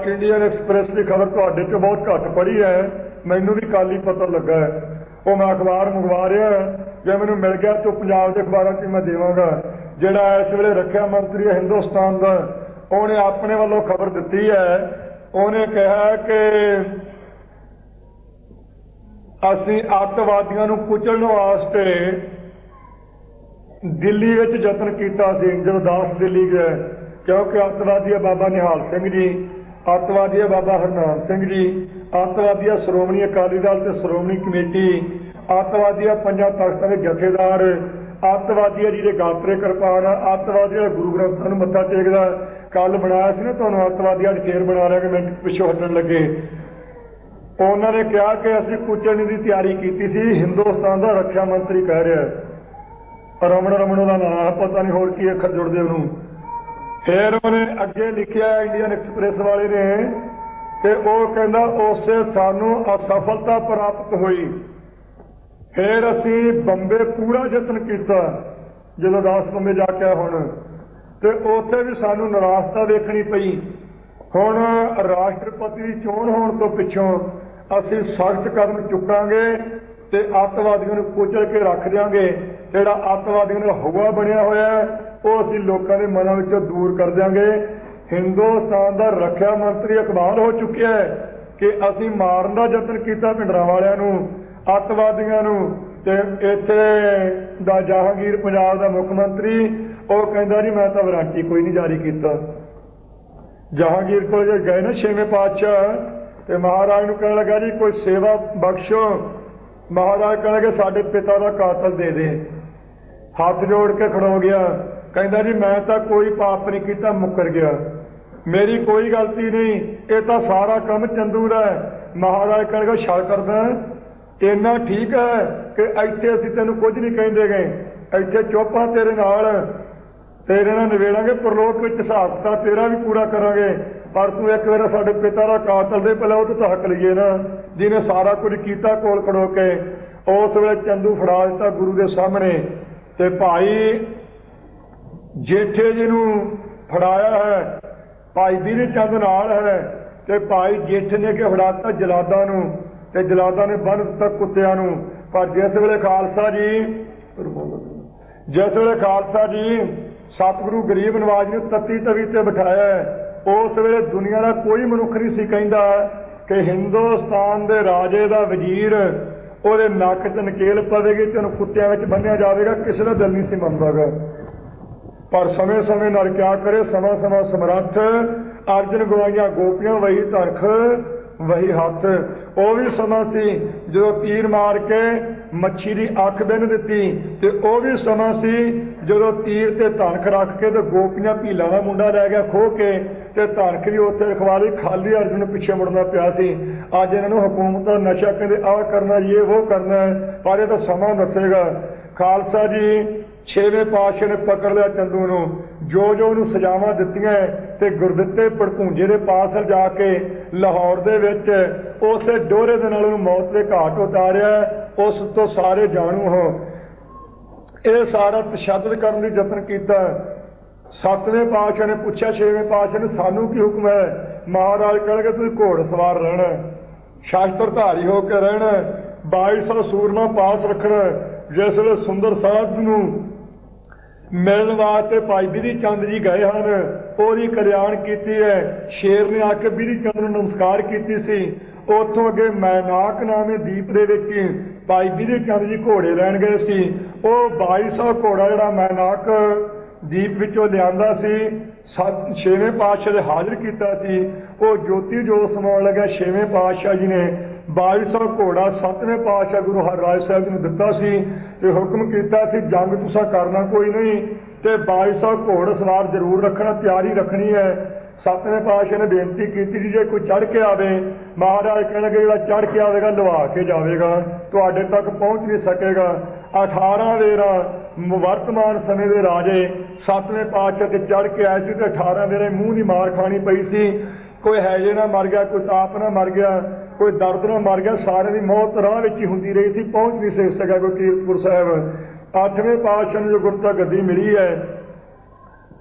Indian express की खबर तुहाडे चों बहुत घट पढ़ी है, मैनू भी कल ही पता लगा है। वो मैं अखबार मंगवा रहा, जो मैनू मिल गया तो पंजाब के अखबारों च मैं देवांगा। जिहड़ा इस वेले रक्षा मंत्री है हिंदुस्तान का, उन्हें अपने वालों खबर दी है। उन्हें कहा कि असीं अतवादियों नूं कुचलण वास्ते दिल्ली विच यतन कीता सी, जदों दास दिल्ली गए, क्योंकि अतवादी है बाबा निहाल सिंह जी, अतवादी है बाबा हरनाम सिंह जी, अतवादी है श्रोमणी अकाली दल ते श्रोमणी कमेटी, अतवादी है पंजां तख्तां दे जथेदार, अतवादी है जिहदे गात्रे किरपान, अतवादी है गुरु ग्रंथ साहिब नूं मत्था टेकदा। कल बनाया सी ना तुहानूं, अतवादी अज फिर बना रहे कि मिनट पिछों हटण लगे। उन्होंने कहा कि असीं कुचलने की तैयारी की सी। हिंदुस्तान का रक्षा मंत्री कह रहा है, रमण रमण का नाम है, पता नहीं होर की अखर जुड़ते उन्होंने। फिर उन्हें अगे लिखा इंडियन एक्सप्रैस वाले ने कि वह कहता उससे सानू असफलता प्राप्त हुई। फिर असी बंबे पूरा यतन किया, जो 10 बंबे जाके हुण तो उत्थे भी सानू निराशता देखनी पई। हुण राष्ट्रपति की चोण होने तो पिछों असी सख्त कदम चुकांगे ते अतवादियों को कुचल के रख देंगे। जिहड़ा अतवादियों का हवा बनया होया है वो असी लोगों के मनां विचों दूर कर देंगे। हिंदुस्तान का रक्षा मंत्री इकबाल हो चुका है कि असी मारन का यतन किया भिंडरां वालियां नूं, अतवादियों नूं, ते इत्थे दा जहांगीर पंजाब का मुख मंत्री वो कहंदा जी मैं तो वारंटी कोई नहीं जारी किया। जहांगीर को गए ना 6वें पातशाह ते महाराज नूं कहण लगा जी कोई सेवा बख्शो। महाराज कहण लगे साडे पिता का कातल दे दे। हाथ जोड़ के खड़ो गया, कहंदा जी मैं तो कोई पाप नहीं किया, मुकर गया, मेरी कोई गलती नहीं, ये तो सारा काम चंदू का है। महाराज कहण लगे छल करदा इन्ना ठीक है कि इत्थे असीं तैनूं कुछ नहीं कहिंदे गए, इत्थे चुप हाँ तेरे नाल, तेरे नाल निवेड़ांगे, परलोक विच हिसाब किताब तेरा भी पूरा करांगे, पर तू एक बार साडे पिता का कातल दे, पहले वो तो हक लईए ना, जिन्हें सारा कुछ किया कोल खड़ो के। उस वेले चंदू फड़ा दिता गुरु के सामने, ते भाई जेठे जी नूं फड़ाया है, भाई बीरी चंद नाल है, ते भाई जेठे ने के फड़ाता जलादा नूं, ते जलादा ने बन दिता कुत्तियां नूं। पर जिस वेले खालसा जी सतगुरु गरीब नवाज ने तत्ती तवी ते बिठाया है, उस वेले दुनिया का कोई मनुख नहीं सी कहंदा कि हिंदुस्तान के राजे का वजीर ਉਹਦੇ नक च नकेल पवेगी तो उन्हें कुत्तियां विच बन्निया जाएगा, किसी का दिल नहीं सी मनदा। पर समय समय नाल क्या करे, समा समा समर्थ अर्जन गवाइया गोपियां वही धरख वही हथ। वह भी समा सी जो तीर मार के मच्छी की अख बिन दी, तो वह भी समा सी जो तीर ते धनख रख के तो गोपियां भीलों का मुंडा लै गया खो के, ते धनख भी उत्थे रखवा ली, खाली अर्जुन पिछे मुड़ना पिया सी। अज इन्होंने हुकूमत का नशा कहते आ करना ये वो करना है, पर यह तो समा दसेगा। खालसा जी 6वें पातशाह ने पकड़ लिया चंदू नूं, जो उन्होंने सजावां दित्तियां ते गुरदित्ते भड़कूंजे दे पास जाके लाहौर दे विच उस डोरे दे नाल उहनूं मौत दे घाट उतारिया। उस तो सारे जाणू हो, यह सारा तशद्दद करने का यतन किया। 7वें पातशाह ने पूछा 6वें पातशाह ने सानू की हुक्म है? महाराज कहेंगे तुसीं घोड़ सवार रहना, शास्त्रधारी होकर रहना, 2200 सूरमा पास रखना। जिस वे सुंदर साहब नूं मिलने वास्ते भाई बिधी चंद जी गए हैं, ओहदी कल्याण की है। शेर ने आके बिधी चंद नूं नमस्कार की सी। उतों अगे मैनाक नामे दीप दे विच भाई बिधी चंद जी घोड़े लैन गए सी। वह 2200 घोड़ा जिहड़ा मैनाक दीप विचों लियांदा सी, 6वें पातशाह ने हाजिर किया सी। वो ज्योति जो समाउण लगा 6वें पातशाह जी ने 2200 घोड़ा 7वें पातशाह गुरु हरराज साहब जी ने दिता सी ते हुक्म किया सी जंग तुसां करना कोई नहीं, ते 2200 घोड़ सवार जरूर रखना, तैयारी रखनी है। 7वें पातशाह ने बेनती की जी जे कोई चढ़ के आवे, महाराज कहणगे जिहड़ा चढ़ के आवेगा लवा के जाएगा, तुहाडे तक पहुँच नहीं सकेगा। 18 वेरा वर्तमान समय के राजे 7वें पातशाह ते चढ़ के आए सी, 18 वेरे मूँह की मार खानी पई सी। कोई हैजे ना मर गया, कोई ताप ना मर गया, कोई दर्द ना मर गया, सारे की मौत राह ही होंदी रही थी, पहुँच नहीं सी सका कोई कीरतपुर साहब। 8वें पातशाह ने जो गुरता गद्दी मिली है,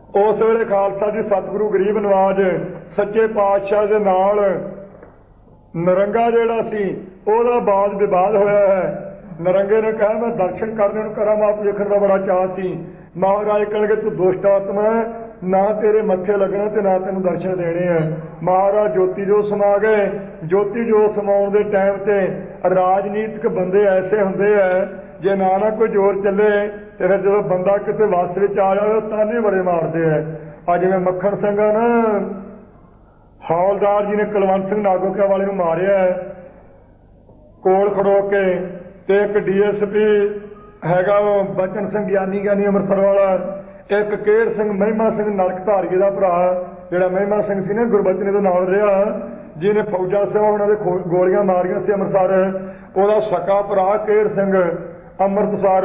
उस वेले खालसा जी सतगुरु गरीब नवाज सच्चे पातशाह दे नाल नरंगा जिहड़ा सी ओहदा वाद विवाद होया है। नरंगे ने कहा मैं दर्शन करने नूं करामात देखण दा बड़ा चाह सी। महाराज कहणगे तू दुष्ट आत्मा है, ना तेरे मत्थे लगना ते ना तेनों दर्शन देने हैं। महाराज ज्योति जो समा गए। ज्योति जो समाउण दे टाइम ते राजनीतिक बंदे ऐसे हुंदे है जे ना कोई जोर चले तो फिर जो बंदा किते वस विच आ जाए ताने बड़े मारते हैं। अज जिवें मक्खण सिंह है ना, हौलदार जी ने कुलवंत सिंह नागोकिया वाले नूं मारिया कोल खड़ो के, ते एक DSP हैगा बचन सिंह ज्ञानी अमृतसर वाला, एक केर सिंह महिमा सिंह नरक धारीए का भरा जिहड़ा महिमा सिंह सी ना गुरबचने के नाल रहा, जिन्हें फौजा सेवा उन्होंने गोलियां मारिया सी अमृतसर, ਉਹਦਾ ਸਕਾ ਭਰਾ केर सिंह ਅੰਮ੍ਰਿਤਸਰ,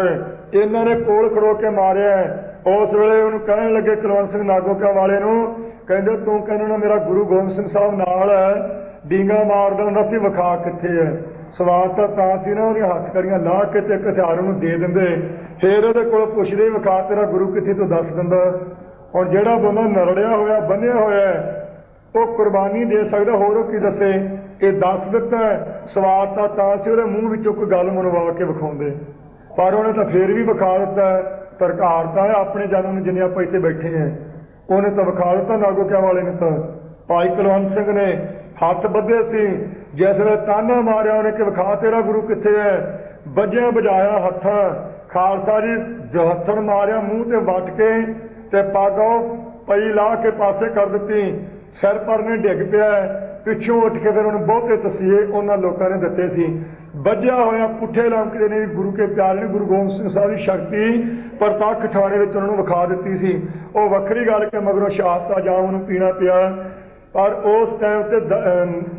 ਇਹਨਾਂ ਨੇ ਕੋਲ ਖੜੋ ਕੇ ਮਾਰਿਆ। उस वेले ਉਹਨੂੰ ਕਹਿਣ ਲੱਗੇ ਕੁਲਵੰਤ ਸਿੰਘ ਨਾਗੋਕਿਆ ਵਾਲੇ ਨੂੰ, ਕਹਿੰਦੇ ਤੂੰ ਕਹਿੰਦਾ ਨਾ ਮੇਰਾ ਗੁਰੂ ਗੋਬਿੰਦ ਸਿੰਘ ਸਾਹਿਬ ਨਾਲ ਹੈ, ਡੀਂਗਾ ਮਾਰਦਾ ਹੁੰਦਾ ਸੀ, ਵਿਖਾ ਕਿੱਥੇ ਹੈ। ਸਵਾਲ ਤਾਂ ਸੀ ਨਾ ਉਹਦੀਆਂ ਹੱਥ ਕੜੀਆਂ ਲਾਹ ਕੇ ਤੇ ਇੱਕ ਹਥਿਆਰ ਉਹਨੂੰ ਦੇ ਦਿੰਦੇ, ਫਿਰ ਉਹਦੇ ਕੋਲ ਪੁੱਛਦੇ ਵਿਖਾ ਤੇਰਾ ਗੁਰੂ ਕਿੱਥੇ, ਤੂੰ ਦੱਸ ਦਿੰਦਾ। ਹੁਣ ਜਿਹੜਾ ਬੰਦਾ ਨਰੜਿਆ ਹੋਇਆ ਬੰਨਿਆ ਹੋਇਆ ਉਹ ਕੁਰਬਾਨੀ ਦੇ ਸਕਦਾ, ਹੋਰ ਉਹ ਕੀ ਦੱਸੇ। ਇਹ ਦੱਸ ਦਿੱਤਾ ਸਵਾਲ ਤਾਂ ਸੀ ਉਹਦੇ ਮੂੰਹ ਵਿੱਚੋਂ ਕੋਈ ਗੱਲ ਮਨਵਾ ਕੇ ਵਿਖਾਉਂਦੇ, ਪਰ ਉਹਨੇ ਤਾਂ ਫਿਰ ਵੀ ਵਿਖਾ ਦਿੱਤਾ। ਤਰਕਾਰਤਾ ਹੈ ਆਪਣੇ ਜਨਮ ਨੂੰ ਜਿੰਨੇ ਆਪਾਂ ਇੱਥੇ ਬੈਠੇ ਹਾਂ, ਉਹਨੇ ਤਾਂ ਵਿਖਾ ਦਿੱਤਾ ਨਾਗੋਕਿਆ ਵਾਲੇ ਨੇ। ਤਾਂ ਭਾਈ ਕੁਲਵੰਤ ਸਿੰਘ ਨੇ ਹੱਥ ਬੱਧੇ ਸੀ, ਜਿਸ ਵੇਲੇ ਤਾਨਾ ਮਾਰਿਆ ਉਹਨੇ ਕਿ ਵਿਖਾ ਤੇਰਾ ਗੁਰੂ ਕਿੱਥੇ ਹੈ, ਵੱਜਿਆ ਵਜਾਇਆ ਹੱਥ, ਖਾਲਸਾ ਜੀ ਜੋ ਹੱਥਣ ਮਾਰਿਆ ਮੂੰਹ ਤੇ ਵੱਟ ਕੇ ਤੇ ਪੱਗ ਪਈ ਲਾ ਕੇ ਪਾਸੇ ਕਰ ਦਿੱਤੀ, ਸਿਰ ਪਰ ਨੇ ਡਿੱਗ ਪਿਆ। ਪਿੱਛੋਂ ਉੱਠ ਕੇ ਫਿਰ ਉਹਨੂੰ ਬਹੁਤੇ ਤਸੀਹੇ ਉਹਨਾਂ ਲੋਕਾਂ ਨੇ ਦਿੱਤੇ ਸੀ। ਵੱਜਿਆ ਹੋਇਆ ਪੁੱਠੇ ਲੰਕਦੇ ਨੇ ਗੁਰੂ ਕੇ ਪਿਆਰੇ ਨੇ ਗੁਰੂ ਗੋਬਿੰਦ ਸਿੰਘ ਸਾਹਿਬ ਦੀ ਸ਼ਕਤੀ ਪ੍ਰਤੱਖ ਥਾਣੇ ਵਿੱਚ ਉਹਨਾਂ ਨੂੰ ਵਿਖਾ ਦਿੱਤੀ ਸੀ। ਉਹ ਵੱਖਰੀ ਗੱਲ ਕਿ ਮਗਰੋਂ ਸ਼ਹਾਦਤਾਂ ਜਾਮ ਨੂੰ ਪੀਣਾ ਪਿਆ। ਪਰ ਉਸ ਟਾਈਮ ਤੇ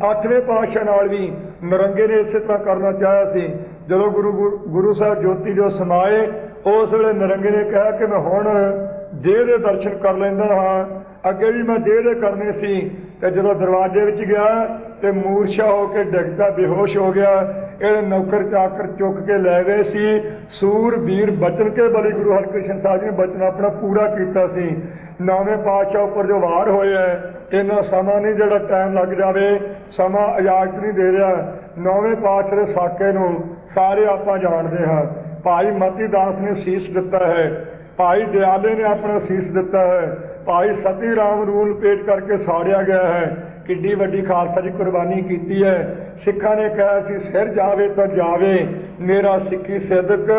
8ਵੇਂ ਪਾਤਸ਼ਾਹ ਨਾਲ ਵੀ ਨਰੰਗੇ ਨੇ ਇਸੇ ਤਰ੍ਹਾਂ ਕਰਨਾ ਚਾਹਿਆ ਸੀ। ਜਦੋਂ ਗੁਰੂ ਸਾਹਿਬ ਜੋਤੀ ਜੋ ਸਮਾਏ, ਉਸ ਵੇਲੇ ਨਰੰਗੇ ਨੇ ਕਿਹਾ ਕਿ ਮੈਂ ਹੁਣ ਦੇਹ ਦੇ ਦਰਸ਼ਨ ਕਰ ਲੈਂਦਾ ਹਾਂ, ਅੱਗੇ ਵੀ ਮੈਂ ਦੇਹ ਦੇ ਕਰਨੇ ਸੀ। ਤੇ ਜਦੋਂ ਦਰਵਾਜ਼ੇ ਵਿੱਚ ਗਿਆ ਤੇ ਮੂਰਛਾ ਹੋ ਕੇ ਡਿੱਗਦਾ ਬੇਹੋਸ਼ ਹੋ ਗਿਆ। ਇਹਦੇ ਨੌਕਰ ਚਾਕਰ ਚੁੱਕ ਕੇ ਲੈ ਗਏ ਸੀ। ਸੂਰਬੀਰ ਬਚਨ ਕੇ ਬਲੀ ਗੁਰੂ ਹਰਕ੍ਰਿਸ਼ਨ ਸਾਹਿਬ ਜੀ ਨੇ ਬਚਨ ਆਪਣਾ ਪੂਰਾ ਕੀਤਾ ਸੀ। 9ਵੇਂ ਪਾਤਸ਼ਾਹ ਉੱਪਰ ਜੋ ਵਾਰ ਹੋਇਆ ਇੰਨਾ ਸਮਾਂ ਨਹੀਂ ਜਿਹੜਾ ਟਾਈਮ ਲੱਗ ਜਾਵੇ, ਸਮਾਂ ਇਜਾਜ਼ਤ ਨਹੀਂ ਦੇ ਰਿਹਾ। 9ਵੇਂ ਪਾਤਸ਼ਾਹ ਦੇ ਸਾਕੇ ਨੂੰ ਸਾਰੇ ਆਪਾਂ ਜਾਣਦੇ ਹਾਂ। ਭਾਈ ਮਤੀ ਦਾਸ ਨੇ ਸੀਸ ਦਿੱਤਾ ਹੈ, ਭਾਈ ਦਿਆਲੇ ਨੇ ਆਪਣਾ ਸੀਸ ਦਿੱਤਾ ਹੈ, ਭਾਈ ਸਤੀ ਰਾਮ ਰੂਲ ਪੇਸ਼ ਕਰਕੇ ਸਾੜਿਆ ਗਿਆ ਹੈ। ਕਿੱਡੀ ਵੱਡੀ ਖਾਲਸਾ ਦੀ ਕੁਰਬਾਨੀ ਕੀਤੀ ਹੈ। ਸਿੱਖਾਂ ਨੇ ਕਿਹਾ ਸੀ ਸਿਰ ਜਾਵੇ ਤਾਂ ਜਾਵੇ, ਮੇਰਾ ਸਿੱਖੀ ਸਿਦਕ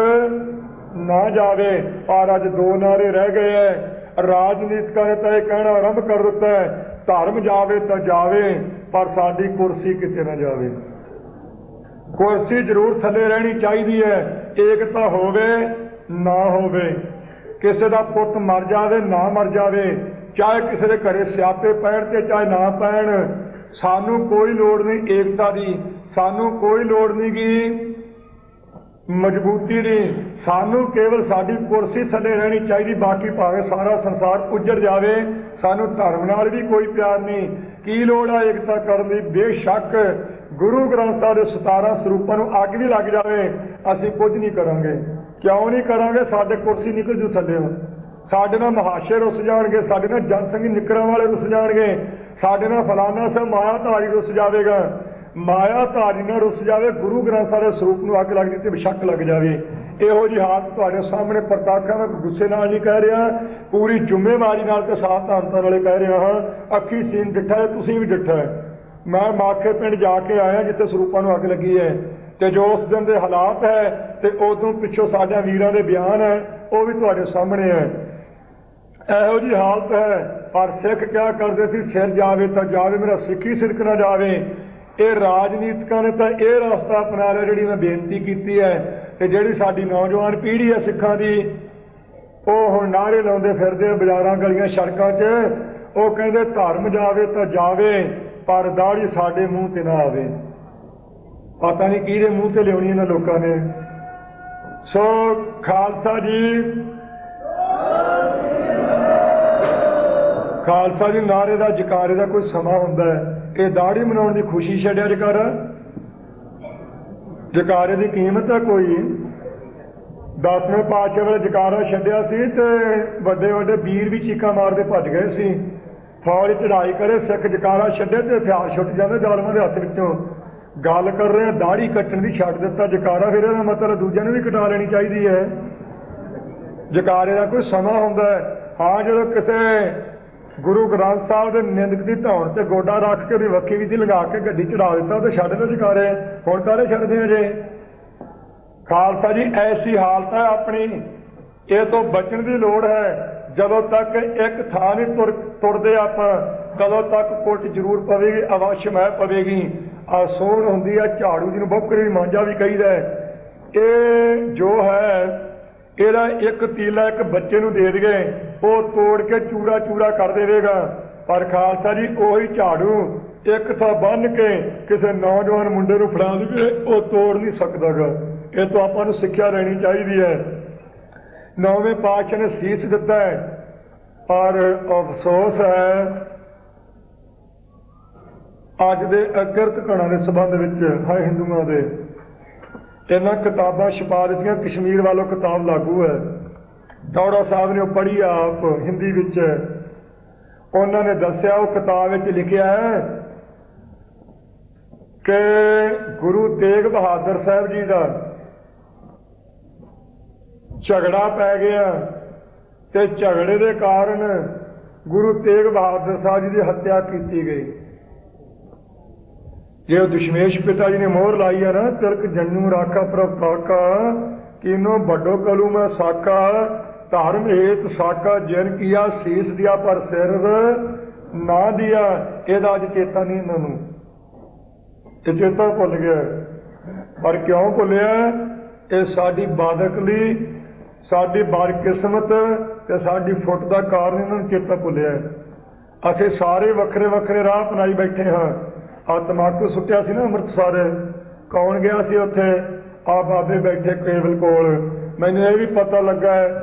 ਨਾ ਜਾਵੇ। ਪਰ ਅੱਜ 2 ਨਾਰੇ ਰਹਿ ਗਏ ਹੈ। ਰਾਜਨੀਤਿਕਾਂ ਨੇ ਤਾਂ ਇਹ ਕਹਿਣਾ ਆਰੰਭ ਕਰ ਦਿੱਤਾ ਹੈ ਧਰਮ ਜਾਵੇ ਤਾਂ ਜਾਵੇ, ਪਰ ਸਾਡੀ ਕੁਰਸੀ ਕਿਤੇ ਨਾ ਜਾਵੇ। ਕੁਰਸੀ ਜ਼ਰੂਰ ਥੱਲੇ ਰਹਿਣੀ ਚਾਹੀਦੀ ਹੈ, ਏਕਤਾ ਹੋਵੇ ਨਾ ਹੋਵੇ। ਕਿਸੇ ਦਾ ਪੁੱਤ ਮਰ ਜਾਵੇ ਨਾ ਮਰ ਜਾਵੇ, ਚਾਹੇ ਕਿਸੇ ਦੇ ਘਰੇ ਸਿਆਪੇ ਪੈਣ ਤੇ ਚਾਹੇ ਨਾ ਪੈਣ, ਸਾਨੂੰ ਕੋਈ ਲੋੜ ਨਹੀਂ ਏਕਤਾ ਦੀ, ਸਾਨੂੰ ਕੋਈ ਲੋੜ ਨਹੀਂ ਗੀ ਮਜ਼ਬੂਤੀ ਦੀ। ਸਾਨੂੰ ਕੇਵਲ ਸਾਡੀ ਕੁਰਸੀ ਥੱਲੇ ਰਹਿਣੀ ਚਾਹੀਦੀ, ਬਾਕੀ ਭਾਵੇਂ ਸਾਰਾ ਸੰਸਾਰ ਉੱਜੜ ਜਾਵੇ, ਸਾਨੂੰ ਧਰਮ ਨਾਲ ਵੀ ਕੋਈ ਪਿਆਰ ਨਹੀਂ। ਕੀ ਲੋੜ ਆ ਏਕਤਾ ਕਰਨ ਦੀ। ਬੇਸ਼ੱਕ ਗੁਰੂ ਗ੍ਰੰਥ ਸਾਹਿਬ ਦੇ 17 ਸਰੂਪਾਂ ਨੂੰ ਅੱਗ ਵੀ ਲੱਗ ਜਾਵੇ, ਅਸੀਂ ਕੁਝ ਨਹੀਂ ਕਰਾਂਗੇ। ਕਿਉਂ ਨਹੀਂ ਕਰਾਂਗੇ? ਸਾਡੇ ਕੁਰਸੀ ਨਿਕਲ ਜੂ ਥੱਲੇ, ਸਾਡੇ ਨਾਲ ਮਹਾਸ਼ੇ ਰੁੱਸ ਜਾਣਗੇ, ਸਾਡੇ ਨਾਲ ਜਨਸੰਘੀ ਨਿਕਰਾਂ ਵਾਲੇ ਰੁੱਸ ਜਾਣਗੇ, ਸਾਡੇ ਨਾਲ ਫਲਾਨਾ ਸਾਹਿਬ ਮਾਇਆਧਾਰੀ ਰੁੱਸ ਜਾਵੇਗਾ। ਮਾਇਆਧਾਰੀ ਨਾਲ ਰੁੱਸ ਜਾਵੇ, ਗੁਰੂ ਗ੍ਰੰਥ ਸਾਹਿਬ ਦੇ ਸਰੂਪ ਨੂੰ ਅੱਗ ਲੱਗਦੀ ਤੇ ਬੇਸ਼ੱਕ ਲੱਗ ਜਾਵੇ। ਇਹੋ ਜਿਹੀ ਹਾਲਤ ਤੁਹਾਡੇ ਸਾਹਮਣੇ ਪ੍ਰਤਾਖਾਂ ਮੈਂ ਗੁੱਸੇ ਨਾਲ ਨਹੀਂ ਕਹਿ ਰਿਹਾ, ਪੂਰੀ ਜ਼ਿੰਮੇਵਾਰੀ ਨਾਲ ਤੇ ਸਾਵਧਾਨਤਾ ਨਾਲੇ ਕਹਿ ਰਿਹਾ ਹਾਂ। ਅੱਖੀ ਸੀਨ ਡਿੱਠਾ ਹੈ, ਤੁਸੀਂ ਵੀ ਡਿੱਠਾ ਹੈ। ਮੈਂ ਮਾਖੇ ਪਿੰਡ ਜਾ ਕੇ ਆਇਆ ਜਿੱਥੇ ਸਰੂਪਾਂ ਨੂੰ ਅੱਗ ਲੱਗੀ ਹੈ, ਤੇ ਜੋ ਉਸ ਦਿਨ ਦੇ ਹਾਲਾਤ ਹੈ ਤੇ ਉਦੋਂ ਪਿੱਛੋਂ ਸਾਡੇ ਵੀਰਾਂ ਦੇ ਬਿਆਨ ਹੈ ਉਹ ਵੀ ਤੁਹਾਡੇ ਸਾਹਮਣੇ ਹੈ। ਇਹੋ ਜਿਹੀ ਹਾਲਤ ਹੈ। ਪਰ ਸਿੱਖ ਕਿਆ ਕਰਦੇ ਸੀ, ਸਿਰ ਜਾਵੇ ਤਾਂ ਜਾਵੇ, ਮੇਰਾ ਸਿੱਖੀ ਸਿਦਕ ਨਾ ਜਾਵੇ। ਇਹ ਰਾਜਨੀਤਿਕਾਂ ਨੇ ਤਾਂ ਇਹ ਰਸਤਾ ਅਪਣਾ ਲਿਆ ਜਿਹੜੀ ਮੈਂ ਬੇਨਤੀ ਕੀਤੀ ਹੈ। ਤੇ ਜਿਹੜੀ ਸਾਡੀ ਨੌਜਵਾਨ ਪੀੜ੍ਹੀ ਹੈ ਸਿੱਖਾਂ ਦੀ, ਉਹ ਹੁਣ ਨਾਅਰੇ ਲਾਉਂਦੇ ਫਿਰਦੇ ਬਾਜ਼ਾਰਾਂ ਗਲੀਆਂ ਸੜਕਾਂ 'ਚ। ਉਹ ਕਹਿੰਦੇ ਧਰਮ ਜਾਵੇ ਤਾਂ ਜਾਵੇ, ਪਰ ਦਾੜੀ ਸਾਡੇ ਮੂੰਹ ਤੇ ਨਾ ਆਵੇ। ਪਤਾ ਨਹੀਂ ਕਿਹਦੇ ਮੂੰਹ ਤੇ ਲਿਆਉਣੀ ਇਹਨਾਂ ਲੋਕਾਂ ਨੇ। ਸੋ ਖਾਲਸਾ ਜੀ, ਖਾਲਸਾ ਜੀ ਨਾਰੇ ਦਾ ਜਕਾਰੇ ਦਾ ਕੋਈ ਸਮਾਂ ਹੁੰਦਾ ਹੈ। ਇਹ ਦਾੜੀ ਮਨਾਉਣ ਦੀ ਖੁਸ਼ੀ ਛੱਡਿਆ ਜਕਾਰਾ, ਜਕਾਰੇ ਦੀ ਕੀਮਤ ਹੈ ਕੋਈ। 10ਵੇਂ ਪਾਤਸ਼ਾਹ ਵੇਲੇ ਜਕਾਰਾ ਛੱਡਿਆ ਸੀ ਤੇ ਵੱਡੇ ਵੱਡੇ ਵੀਰ ਵੀ ਚੀਕਾਂ ਮਾਰਦੇ ਭੱਜ ਗਏ ਸੀ। ਫੌਜ ਚੜਾਈ ਕਰੇ, ਸਿੱਖ ਜਕਾਰਾ ਛੱਡੇ ਤੇ ਹਥਿਆਰ ਛੁੱਟ ਜਾਂਦੇ ਜ਼ਾਲਮਾਂ ਦੇ ਹੱਥ ਵਿੱਚੋਂ। ਗੱਲ ਕਰ ਰਹੇ ਦਾੜੀ ਕੱਟਣ ਦੀ, ਛੱਡ ਦਿੱਤਾ ਜਕਾਰਾ, ਫਿਰ ਇਹਦਾ ਮਤਲਬ ਦੂਜਿਆਂ ਨੂੰ ਵੀ ਕਟਾ ਲੈਣੀ ਚਾਹੀਦੀ ਹੈ। ਜਕਾਰੇ ਦਾ ਕੋਈ ਸਮਾਂ ਹੁੰਦਾ ਹੈ। ਹਾਂ, ਜਦੋਂ ਕਿਸੇ ਗੁਰੂ ਗ੍ਰੰਥ ਸਾਹਿਬ ਦੇ ਨਿੰਦਕ ਦੀ ਧੌਣ ਤੇ ਗੋਡਾ ਰੱਖ ਕੇ ਉਹਦੀ ਵੱਖੀ ਵੀ ਲਗਾ ਕੇ ਗੱਡੀ ਚੜਾ ਦਿੱਤਾ ਤੇ ਛੱਡ ਲਓ ਜਕਾਰੇ। ਹੁਣ ਕਾਹਦੇ ਛੱਡਦੇ ਆ ਜੇ? ਖਾਲਸਾ ਜੀ ਐਸੀ ਹਾਲਤ ਹੈ ਆਪਣੀ, ਇਹ ਤੋਂ ਬਚਣ ਦੀ ਲੋੜ ਹੈ। ਜਦੋਂ ਤੱਕ ਇੱਕ ਥਾਂ ਨਹੀਂ ਤੁਰਦੇ ਆਪਾਂ, ਕਦੋਂ ਤੱਕ ਕੁੱਟ ਜ਼ਰੂਰ ਪਵੇਗੀ, ਅਵਸ਼ ਮੈਂ ਪਵੇਗੀ। ਸੋਹਣ ਹੁੰਦੀ ਹੈ ਝਾੜੂ, ਜਿਹਨੂੰ ਬੋਕਰੀ ਮਾਂਜਾ ਵੀ ਕਹੀਦਾ। ਇਹ ਜੋ ਹੈ ਇਹਦਾ ਇੱਕ ਤੀਲਾ ਇੱਕ ਬੱਚੇ ਨੂੰ ਦੇ ਦੇਗੇ, ਉਹ ਤੋੜ ਕੇ ਚੂਰਾ ਚੂਰਾ ਕਰ ਦੇਵੇਗਾ। ਪਰ ਖਾਲਸਾ ਜੀ ਉਹੀ ਝਾੜੂ ਇੱਕ ਥਾਂ ਬੰਨ੍ਹ ਕੇ ਕਿਸੇ ਨੌਜਵਾਨ ਮੁੰਡੇ ਨੂੰ ਫੜਾ ਦੇਵੇ, ਉਹ ਤੋੜ ਨਹੀਂ ਸਕਦਾ ਗਾ। ਇਹ ਤੋਂ ਆਪਾਂ ਨੂੰ ਸਿੱਖਿਆ ਲੈਣੀ ਚਾਹੀਦੀ ਹੈ। 9ਵੇਂ ਪਾਤਸ਼ਾਹ ਨੇ ਸੀਸ ਦਿੱਤਾ ਹੈ, ਪਰ ਅਫਸੋਸ ਹੈ ਅੱਜ ਦੇ ਅਕਿਰਤ ਘਰਾਂ ਦੇ ਸੰਬੰਧ ਵਿੱਚ ਹੈ ਹਿੰਦੂਆਂ ਦੇ। ਇਹਨਾਂ ਕਿਤਾਬਾਂ ਛਪਾ ਦਿੱਤੀਆਂ, ਕਸ਼ਮੀਰ ਵੱਲੋਂ ਕਿਤਾਬ ਲਾਗੂ ਹੈ। ਦੌੜਾ ਸਾਹਿਬ ਨੇ ਉਹ ਪੜ੍ਹੀ ਆਪ ਹਿੰਦੀ ਵਿੱਚ। ਉਹਨਾਂ ਨੇ ਦੱਸਿਆ, ਉਹ ਕਿਤਾਬ ਵਿੱਚ ਲਿਖਿਆ ਹੈ ਕਿ ਗੁਰੂ ਤੇਗ ਬਹਾਦਰ ਸਾਹਿਬ ਜੀ ਦਾ ਝਗੜਾ ਪੈ ਗਿਆ ਤੇ ਝਗੜੇ ਦੇ ਕਾਰਨ ਗੁਰੂ ਤੇਗ ਬਹਾਦਰ ਸਾਹਿਬ ਜੀ ਦੀ ਹੱਤਿਆ ਕੀਤੀ ਗਈ। ਜੇ ਉਹ ਦਸ਼ਮੇਸ਼ ਪਿਤਾ ਜੀ ਨੇ ਮੋਹਰ ਲਾਈ ਹੈ ਨਾ, ਤਿਲਕ ਜੰਨੂ ਰਾਖਾ ਪ੍ਰਭ ਕਾਕਾ, ਕੀਨੋ ਵੱਡੋ ਕਲੂ ਮੈਂ ਸਾਕਾ, ਧਰਮ ਹੇਤ ਸਾਕਾ ਜਿਨ ਕੀਆ, ਸੀਸ ਦਿਆ ਪਰ ਸਿਰ ਨਾ ਦਿਆ। ਇਹਦਾ ਅੱਜ ਚੇਤਾ ਨਹੀਂ ਇਹਨਾਂ ਨੂੰ, ਇਹ ਚੇਤਾ ਭੁੱਲ ਗਿਆ। ਪਰ ਕਿਉਂ ਭੁੱਲਿਆ? ਇਹ ਸਾਡੀ ਬਾਦਕਲੀ, ਸਾਡੀ ਬਦਕਿਸਮਤ ਤੇ ਸਾਡੀ ਫੁੱਟ ਦਾ ਕਾਰਨ ਇਹਨਾਂ ਨੂੰ ਚੇਤਾ ਭੁੱਲਿਆ। ਅਸੀਂ ਸਾਰੇ ਵੱਖਰੇ ਵੱਖਰੇ ਰਾਹ ਅਪਣਾਈ ਬੈਠੇ ਹਾਂ। ਆ ਤਮਾਕੂ ਸੁੱਟਿਆ ਸੀ ਨਾ ਅੰਮ੍ਰਿਤਸਰ, ਕੌਣ ਗਿਆ ਸੀ ਉੱਥੇ? ਆ ਬਾਬੇ ਬੈਠੇ ਕੇਵਲ ਕੋਲ। ਮੈਨੂੰ ਇਹ ਵੀ ਪਤਾ ਲੱਗਾ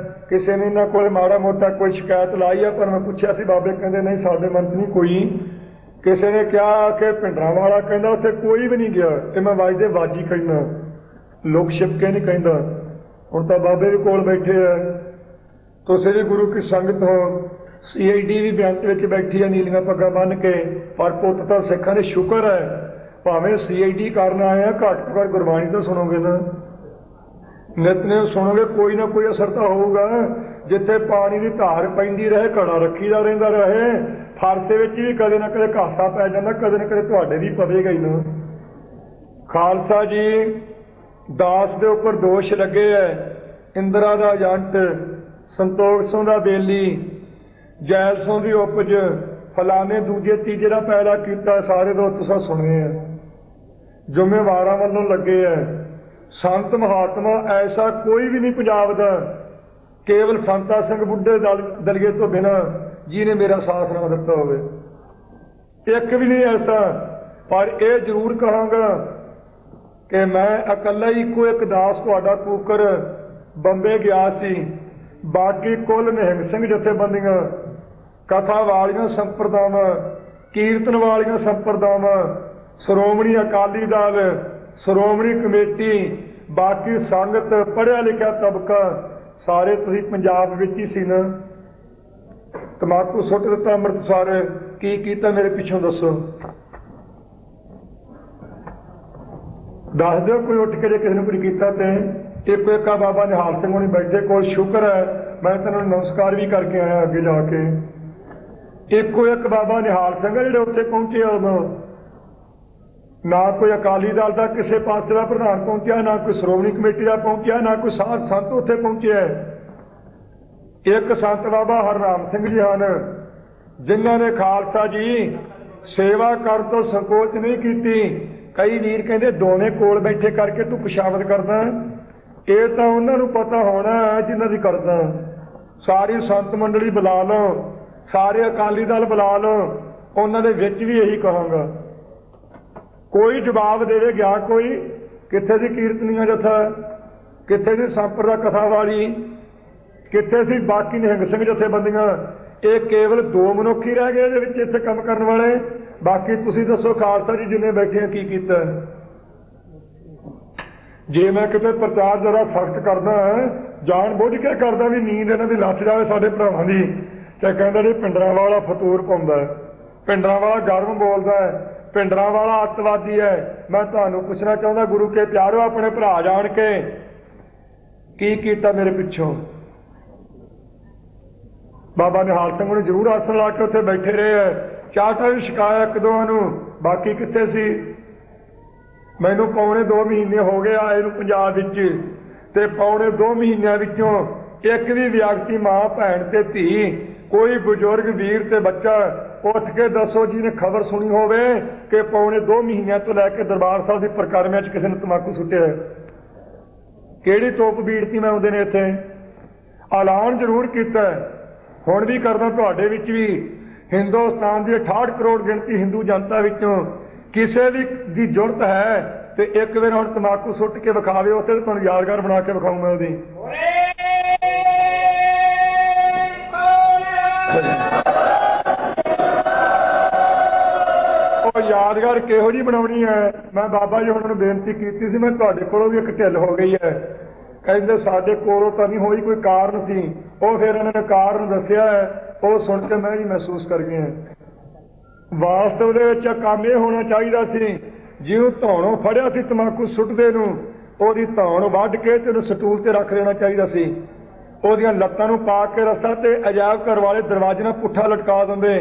ਕਿਸੇ ਨੇ ਇਹਨਾਂ ਕੋਲ ਮਾੜਾ ਮੋਟਾ ਕੋਈ ਸ਼ਿਕਾਇਤ ਲਾਈ ਆ, ਪਰ ਮੈਂ ਪੁੱਛਿਆ ਸੀ, ਬਾਬੇ ਕਹਿੰਦੇ ਨਹੀਂ ਸਾਡੇ ਮਨ 'ਚ ਨਹੀਂ ਕੋਈ। ਕਿਸੇ ਨੇ ਕਿਹਾ ਕਿ ਭਿੰਡਰਾਂ ਵਾਲਾ, ਕਹਿੰਦਾ ਉੱਥੇ ਕੋਈ ਵੀ ਨਹੀਂ ਗਿਆ। ਇਹ ਮੈਂ ਵਾਜਦੇ ਵਾਜੀ ਕਹਿੰਦਾ, ਲੋਕ ਛਿਪਕੇ ਨਹੀਂ ਕਹਿੰਦਾ। ਹੁਣ ਤਾਂ ਬਾਬੇ ਵੀ ਕੋਲ ਬੈਠੇ ਆ। ਤੁਸੀਂ ਵੀ ਗੁਰੂ ਕੀ ਸੰਗਤ ਹੋ। CID ਵੀ ਬੇਅੰਤ ਵਿੱਚ ਬੈਠੀ ਹੈ ਨੀਲੀਆਂ ਪੱਗਾਂ ਬੰਨ੍ਹ ਕੇ। ਪਰ ਪੁੱਤ ਤਾਂ ਸਿੱਖਾਂ ਦੇ ਸ਼ੁਕਰ ਹੈ, ਭਾਵੇਂ CID ਕਰਨ ਆਏ ਆ, ਘੱਟ ਤੋਂ ਘੱਟ ਗੁਰਬਾਣੀ ਤਾਂ ਸੁਣੋਗੇ ਨਾ, ਨਿਤਨੇਮ ਸੁਣੋਗੇ, ਕੋਈ ਨਾ ਕੋਈ ਅਸਰ ਤਾਂ ਹੋਊਗਾ। ਜਿੱਥੇ ਪਾਣੀ ਦੀ ਧਾਰ ਪੈਂਦੀ ਰਹੇ, ਘੜਾ ਰੱਖੀਦਾ ਰਹਿੰਦਾ ਰਹੇ। ਫਰਸ਼ ਵਿੱਚ ਵੀ ਕਦੇ ਨਾ ਕਦੇ ਘਾਸਾ ਪੈ ਜਾਂਦਾ, ਕਦੇ ਨਾ ਕਦੇ ਤੁਹਾਡੇ ਵੀ ਪਵੇਗਾ ਹੀ ਨਾ। ਖਾਲਸਾ ਜੀ ਦਾਸ ਦੇ ਉੱਪਰ ਦੋਸ਼ ਲੱਗੇ ਹੈ। ਇੰਦਰਾ ਦਾ ਏਜੰਟ, ਸੰਤੋਖ ਸਿੰਘ ਦਾ ਬੇਲੀ, ਜੈਲ ਸਿੰਘ ਦੀ ਉਪਜ, ਫਲਾਣੇ ਦੂਜੇ ਤੀਜੇ ਦਾ ਪੈਦਾ ਕੀਤਾ, ਸਾਰੇ ਦੋ ਤੁਸੀਂ ਸੁਣੇ ਆ। ਜ਼ਿੰਮੇਵਾਰਾਂ ਵੱਲੋਂ ਲੱਗੇ ਹੈ। ਸੰਤ ਮਹਾਤਮਾ ਐਸਾ ਕੋਈ ਵੀ ਨਹੀਂ ਪੰਜਾਬ ਦਾ, ਕੇਵਲ ਸੰਤਾ ਸਿੰਘ ਬੁੱਢੇ ਦਲਗੇ ਤੋਂ ਬਿਨਾਂ ਜਿਹਨੇ ਮੇਰਾ ਸਾਥ ਨਾ ਦਿੱਤਾ ਹੋਵੇ, ਇੱਕ ਵੀ ਨਹੀਂ ਐਸਾ। ਪਰ ਇਹ ਜ਼ਰੂਰ ਕਹਾਂਗਾ ਕਿ ਮੈਂ ਇਕੱਲਾ ਹੀ ਇੱਕੋ ਇੱਕ ਦਾਸ ਤੁਹਾਡਾ ਕੂਕਰ ਬੰਬੇ ਗਿਆ ਸੀ। ਬਾਕੀ ਕੁੱਲ ਨਿਹੰਗ ਸਿੰਘ ਜਥੇਬੰਦੀਆਂ, ਕਥਾ ਵਾਲੀਆਂ ਸੰਪਰਦਾਵਾਂ, ਕੀਰਤਨ ਵਾਲੀਆਂ ਸੰਪਰਦਾਵਾਂ, ਸ਼੍ਰੋਮਣੀ ਅਕਾਲੀ ਦਲ, ਸ਼੍ਰੋਮਣੀ ਕਮੇਟੀ, ਬਾਕੀ ਸੰਗਤ, ਪੜ੍ਹਿਆ ਲਿਖਿਆ ਤਬਕਾ, ਸਾਰੇ ਤੁਸੀਂ ਪੰਜਾਬ ਵਿੱਚ ਹੀ ਸੀ ਨਾ। ਤਮਾਕੂ ਸੁੱਟ ਦਿੱਤਾ ਅੰਮ੍ਰਿਤਸਰ, ਕੀ ਕੀਤਾ ਮੇਰੇ ਪਿੱਛੋਂ ਦੱਸੋ? ਦੱਸ ਦਿਓ ਕੋਈ ਉੱਠ ਕੇ ਜੇ ਕਿਸੇ ਨੇ ਕੋਈ ਕੀਤਾ ਤੇ। ਇੱਕ ਇੱਕਾ ਬਾਬਾ ਨਿਹਾਲ ਸਿੰਘ ਹੋਣੀ ਬੈਠੇ ਕੋਲ, ਸ਼ੁਕਰ ਹੈ ਮੈਂ ਤੈਨੂੰ ਨਮਸਕਾਰ ਵੀ ਕਰਕੇ ਆਇਆ ਅੱਗੇ ਜਾ ਕੇ। ਇੱਕੋ ਇੱਕ ਬਾਬਾ ਨਿਹਾਲ ਸਿੰਘ ਜਿਹੜੇ ਉੱਥੇ ਪਹੁੰਚੇ, ਉਦੋਂ ਨਾ ਕੋਈ ਅਕਾਲੀ ਦਲ ਦਾ ਕਿਸੇ ਪਾਸੇ ਦਾ ਪ੍ਰਧਾਨ ਪਹੁੰਚਿਆ, ਨਾ ਕੋਈ ਸ਼੍ਰੋਮਣੀ ਕਮੇਟੀ ਦਾ ਪਹੁੰਚਿਆ, ਨਾ ਕੋਈ ਸਾਧ ਸੰਤ ਉੱਥੇ ਪਹੁੰਚਿਆ। ਇੱਕ ਸੰਤ ਬਾਬਾ ਹਰਨਾਮ ਸਿੰਘ ਜੀ ਹਨ, ਜਿਨ੍ਹਾਂ ਨੇ ਖਾਲਸਾ ਜੀ ਸੇਵਾ ਕਰਨ ਤੋਂ ਸੰਕੋਚ ਨਹੀਂ ਕੀਤੀ। ਕਈ ਵੀਰ ਕਹਿੰਦੇ ਦੋਵੇਂ ਕੋਲ ਬੈਠੇ ਕਰਕੇ ਤੂੰ ਖੁਸ਼ਾਮਦ ਕਰਦਾ। ਇਹ ਤਾਂ ਉਹਨਾਂ ਨੂੰ ਪਤਾ ਹੋਣਾ ਜਿਨ੍ਹਾਂ ਦੀ ਕਰਦਾ। ਸਾਰੀ ਸੰਤ ਮੰਡਲੀ ਬੁਲਾ ਲਓ, ਸਾਰੇ ਅਕਾਲੀ ਦਲ ਬੁਲਾ ਲਓ, ਉਹਨਾਂ ਦੇ ਵਿੱਚ ਵੀ ਇਹੀ ਕਹਾਂਗਾ। ਕੋਈ ਜਵਾਬ ਦੇਵੇ ਗਿਆ ਕੋਈ, ਕਿੱਥੇ ਦੀ ਕੀਰਤਨੀਆਂ ਜਥਾ, ਕਿੱਥੇ ਦੀ ਸੰਪਰਦਾ ਕਥਾ ਵਾਲੀ, ਕਿੱਥੇ ਸੀ ਬਾਕੀ ਨਿਹੰਗ ਸਿੰਘ ਜਥੇਬੰਦੀਆਂ? ਇਹ ਕੇਵਲ ਦੋ ਮਨੁੱਖ ਹੀ ਰਹਿ ਗਏ ਇਹਦੇ ਵਿੱਚ ਇੱਥੇ ਕੰਮ ਕਰਨ ਵਾਲੇ। ਬਾਕੀ ਤੁਸੀਂ ਦੱਸੋ ਖਾਲਸਾ ਜੀ ਜਿੰਨੇ ਬੈਠੇ ਆ ਕੀ ਕੀਤਾ? ਜੇ ਮੈਂ ਕਿਤੇ ਪ੍ਰਚਾਰ ਜਰਾ ਸਖਤ ਕਰਦਾ ਜਾਣ ਬੁੱਝ ਕੇ ਕਰਦਾ ਵੀ ਨੀਂਦ ਇਹਨਾਂ ਦੀ ਲੱਥ ਜਾਵੇ ਸਾਡੇ ਭਰਾਵਾਂ ਦੀ, ਤੇ ਕਹਿੰਦਾ ਜੀ ਪਿੰਡਰਾਂ ਵਾਲਾ ਫਤੂਰ ਪਾਉਂਦਾ, ਪਿੰਡਰਾਂ ਵਾਲਾ ਗਰਮ ਬੋਲਦਾ ਹੈ, ਪਿੰਡਰਾਂ ਵਾਲਾ ਅੱਤਵਾਦੀ ਹੈ। ਮੈਂ ਤੁਹਾਨੂੰ ਪੁੱਛਣਾ ਚਾਹੁੰਦਾ ਗੁਰੂ ਕੇ ਪਿਆਰੋ, ਆਪਣੇ ਭਰਾ ਜਾਣ ਕੇ ਕੀ ਕੀਤਾ ਮੇਰੇ ਪਿੱਛੋਂ? ਬਾਬਾ ਨਿਹਾਲ ਸਿੰਘ ਨੂੰ ਜ਼ਰੂਰ ਆਸਣ ਲਾ ਕੇ ਉੱਥੇ ਬੈਠੇ ਰਹੇ ਹੈ, ਚਾਟਾ ਵੀ ਛਕਾਇਆ ਇੱਕ ਦੋਵਾਂ ਨੂੰ, ਬਾਕੀ ਕਿੱਥੇ ਸੀ? ਮੈਨੂੰ ਪੌਣੇ 2 ਮਹੀਨੇ ਹੋ ਗਏ ਆਏ ਨੂੰ ਪੰਜਾਬ ਵਿੱਚ, ਤੇ ਪੌਣੇ 2 ਮਹੀਨਿਆਂ ਵਿੱਚੋਂ ਇੱਕ ਵੀ ਵਿਅਕਤੀ ਮਾਂ ਭੈਣ ਤੇ ਧੀ, ਕੋਈ ਬਜ਼ੁਰਗ ਵੀਰ ਤੇ ਬੱਚਾ ਉੱਠ ਕੇ ਦੱਸੋ ਜਿਹਨੇ ਖਬਰ ਸੁਣੀ ਹੋਵੇ ਕਿ ਪੌਣੇ 2 ਮਹੀਨਿਆਂ ਤੋਂ ਲੈ ਕੇ ਦਰਬਾਰ ਸਾਹਿਬ ਦੀ ਪ੍ਰਕਰਮਿਆਂ 'ਚ ਕਿਸੇ ਨੇ ਤੰਬਾਕੂ ਸੁੱਟਿਆ? ਕਿਹੜੀ ਤੋਪ ਬੀੜਤੀ ਮੈਂ ਆਉਂਦੇ ਨੇ ਇੱਥੇ? ਐਲਾਨ ਜ਼ਰੂਰ ਕੀਤਾ, ਹੁਣ ਵੀ ਕਰਦਾ ਤੁਹਾਡੇ ਵਿੱਚ ਵੀ। ਹਿੰਦੁਸਤਾਨ ਦੀ 68 ਕਰੋੜ ਗਿਣਤੀ ਹਿੰਦੂ ਜਨਤਾ ਵਿੱਚੋਂ ਕਿਸੇ ਵੀ ਦੀ ਜ਼ਰੂਰਤ ਹੈ ਤੇ ਇੱਕ ਵਾਰ ਹੁਣ ਤੰਬਾਕੂ ਸੁੱਟ ਕੇ ਵਿਖਾਵੇ, ਉੱਥੇ ਤੁਹਾਨੂੰ ਯਾਦਗਾਰ ਬਣਾ ਕੇ ਵਿਖਾਊਂਗਾ ਉਹਦੀ। ਉਹ ਯਾਦਗਾਰ ਕਿਹੋ ਜਿਹੀ ਬਣਾਉਣੀ ਹੈ? ਮੈਂ ਬਾਬਾ ਜੀ ਹੁਣ ਨੂੰ ਬੇਨਤੀ ਕੀਤੀ ਸੀ, ਮੈਂ ਤੁਹਾਡੇ ਕੋਲੋਂ ਵੀ ਇੱਕ ਢਿੱਲ ਹੋ ਗਈ ਹੈ। ਕਹਿੰਦੇ ਸਾਡੇ ਕੋਲੋਂ ਤਾਂ ਨਹੀਂ ਹੋਈ, ਕੋਈ ਕਾਰਨ ਸੀ। ਉਹ ਫਿਰ ਇਹਨਾਂ ਨੇ ਕਾਰਨ ਦੱਸਿਆ ਹੈ, ਉਹ ਸੁਣ ਕੇ ਮੈਂ ਵੀ ਮਹਿਸੂਸ ਕਰ ਗਿਆ। ਵਾਸਤਵ ਦੇ ਵਿੱਚ ਕੰਮ ਇਹ ਹੋਣਾ ਚਾਹੀਦਾ ਸੀ, ਜਿਹਨੂੰ ਧੌਣੋਂ ਫੜਿਆ ਸੀ ਤੰਬਾਕੂ ਸੁੱਟਦੇ ਨੂੰ, ਉਹਦੀ ਧੌਣ ਵੱਢ ਕੇ ਤੇ ਉਹਨੂੰ ਸਟੂਲ ਤੇ ਰੱਖ ਦੇਣਾ ਚਾਹੀਦਾ ਸੀ। ਉਹਦੀਆਂ ਲੱਤਾਂ ਨੂੰ ਪਾ ਕੇ ਰੱਸਾ ਤੇ ਅਜਾਇਬ ਘਰ ਵਾਲੇ ਦਰਵਾਜ਼ੇ ਨਾਲ ਪੁੱਠਾ ਲਟਕਾ ਦਿੰਦੇ,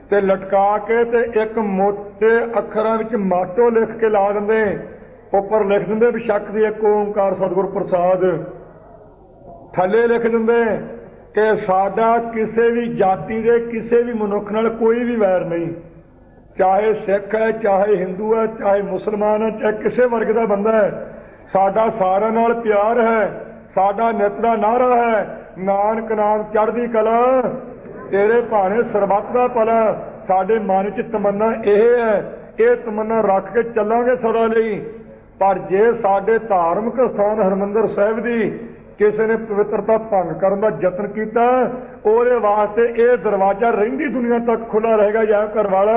ਤੇ ਲਟਕਾ ਕੇ ਤੇ ਇੱਕ ਮੋਟੇ ਅੱਖਰਾਂ ਵਿੱਚ ਮਾਟੋ ਲਿਖ ਕੇ ਲਾ ਦਿੰਦੇ, ਉੱਪਰ ਲਿਖ ਦਿੰਦੇ ਬੇਸ਼ੱਕ ਦੀ ਇੱਕ ਓਂਕਾਰ ਸਤਿਗੁਰ ਪ੍ਰਸਾਦ। ਥੱਲੇ ਲਿਖ ਦਿੰਦੇ ਕਿ ਸਾਡਾ ਕਿਸੇ ਵੀ ਜਾਤੀ ਦੇ ਕਿਸੇ ਵੀ ਮਨੁੱਖ ਨਾਲ ਕੋਈ ਵੀ ਵੈਰ ਨਹੀਂ, ਚਾਹੇ ਸਿੱਖ ਹੈ, ਚਾਹੇ ਹਿੰਦੂ ਹੈ, ਚਾਹੇ ਮੁਸਲਮਾਨ ਹੈ, ਚਾਹੇ ਕਿਸੇ ਵਰਗ ਦਾ ਬੰਦਾ ਹੈ, ਸਾਡਾ ਸਾਰਿਆਂ ਨਾਲ ਪਿਆਰ ਹੈ। ਸਾਡਾ ਨਿਤ ਦਾ ਨਾਅਰਾ ਹੈ, ਨਾਨਕ ਨਾਮ ਚੜ੍ਹਦੀ ਕਲਾ, ਤੇਰੇ ਭਾਣੇ ਸਰਬੱਤ ਦਾ ਭਲਾ। ਸਾਡੇ ਮਨ 'ਚ ਤਮੰਨਾ ਇਹ ਹੈ, ਇਹ ਤਮੰਨਾ ਰੱਖ ਕੇ ਚੱਲਾਂਗੇ ਸਦਾ ਲਈ। ਪਰ ਜੇ ਸਾਡੇ ਧਾਰਮਿਕ ਸਥਾਨ ਹਰਿਮੰਦਰ ਸਾਹਿਬ ਦੀ ਕਿਸੇ ਨੇ ਪਵਿੱਤਰਤਾ ਭੰਗ ਕਰਨ ਦਾ ਯਤਨ ਕੀਤਾ, ਉਹਦੇ ਵਾਸਤੇ ਇਹ ਦਰਵਾਜ਼ਾ ਰਹਿੰਦੀ ਦੁਨੀਆ ਤੱਕ ਖੁੱਲ੍ਹਾ ਰਹੇਗਾ। ਜਾਂ ਘਰ ਵਾਲਾ